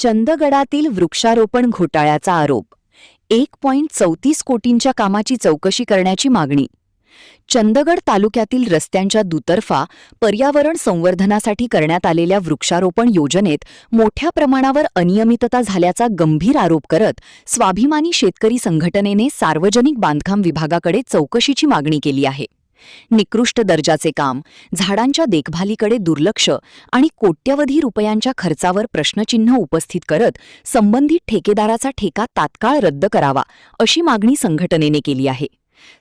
चंदगडातील वृक्षारोपण घोटाळ्याचा आरोप 1.34 कोटींच्या कामाची चौकशी करण्याची मागणी. चंदगड तालुक्यातील रस्त्यांच्या दुतर्फा पर्यावरण संवर्धनासाठी करण्यात आलेल्या वृक्षारोपण योजनेत मोठ्या प्रमाणावर अनियमितता झाल्याचा गंभीर आरोप करत स्वाभिमानी शेतकरी संघटनेने सार्वजनिक बांधकाम विभागाकडे चौकशीची मागणी केली आहे. निकृष्ट दर्जाचे काम, झाडांच्या देखभालीकडे दुर्लक्ष आणि कोट्यवधी रुपयांच्या खर्चावर प्रश्नचिन्ह उपस्थित करत संबंधित ठेकेदाराचा ठेका तात्काळ रद्द करावा अशी मागणी संघटनेने केली आहे.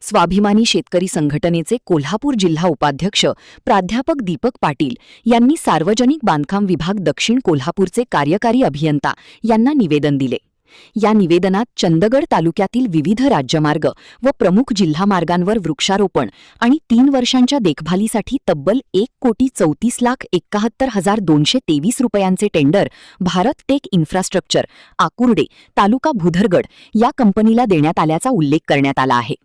स्वाभिमानी शेतकरी संघटनेचे कोल्हापूर जिल्हा उपाध्यक्ष प्राध्यापक दीपक पाटील यांनी सार्वजनिक बांधकाम विभाग दक्षिण कोल्हापूरचे कार्यकारी अभियंता यांना निवेदन दिले. या निवेदनात चंदगड तालुक्यातील विविध राज्यमार्ग व प्रमुख जिल्हा मार्गांवर वृक्षारोपण आणि 3 वर्षांच्या देखभालीसाठी तब्बल 1,34,71,223 रुपयांचे tender Bharat take infrastructure, Akurde, तालुका भुदरगड या कंपनीला देण्यात आल्याचा उल्लेख करण्यात आला आहे.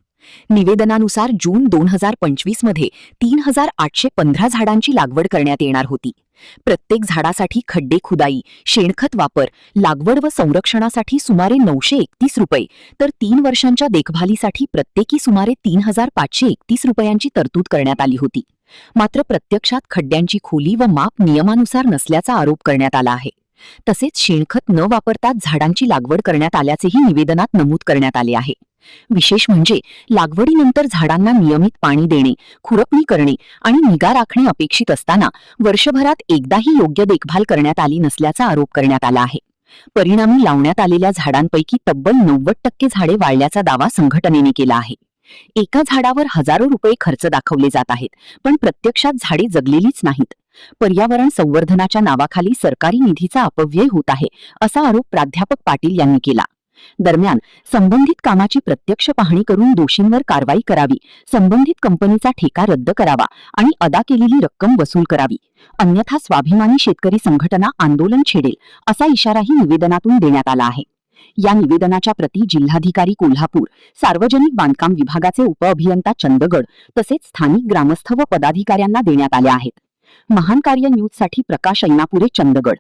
निवेदनानुसार जून 2025 मध्ये 3,815 झाडांची लागवड करण्यात येणार होती. प्रत्येक झाडासाठी खड्डे खुदाई, शेणखत वापर, लागवड व संरक्षणासाठी सुमारे 931 रुपये तर 3 वर्षांच्या देखभालीसाठी प्रत्येकी सुमारे 3,531 रुपयांची तरतूद करण्यात आली होती. मात्र प्रत्यक्षात खड्ड्यांची खोली व माप नियमानुसार नसल्याचा आरोप करण्यात आला आहे. तसेच शेणखत न वापरताच झाडांची लागवड करण्यात आल्याचेही निवेदनात नमूद करण्यात आले आहे. विशेष म्हणजे लागवडीनंतर झाडांना नियमित पाणी देणे, खुरपणी करणे आणि निगा राखणे अपेक्षित असताना वर्षभरात एकदाही योग्य देखभाल करण्यात आली नसल्याचा आरोप करण्यात आला आहे. परिणामी लावण्यात आलेल्या झाडांपैकी तब्बल 90% झाडे वाळल्याचा दावा संघटनेने केला आहे. एका झाडावर हजारो रुपये खर्च दाखवले जात आहेत, पण प्रत्यक्षात झाडे जगलेलीच नाहीत. पर्यावरण संवर्धनाच्या नावाखाली सरकारी निधीचा अपव्यय होत आहे, असा आरोप प्राध्यापक पाटील यांनी केला. दरम्यान संबंधित कामाची प्रत्यक्ष पाहणी करून दोषींवर कारवाई करावी, संबंधित कंपनीचा ठेका रद्द करावा आणि अदा केलेली रक्कम वसूल करावी, अन्यथा स्वाभिमानी शेतकरी संघटना आंदोलन छेडेल असा इशाराही निवेदनातून देण्यात आला आहे. या निवेदनाच्या प्रती जिल्हाधिकारी कोल्हापूर, सार्वजनिक बांधकाम विभागाचे उपअभियंता चंदगड तसेच स्थानिक ग्रामस्थ व पदाधिकाऱ्यांना देण्यात आल्या आहेत. महान कार्य न्यूजसाठी प्रकाश ऐनापुरे, चंदगड.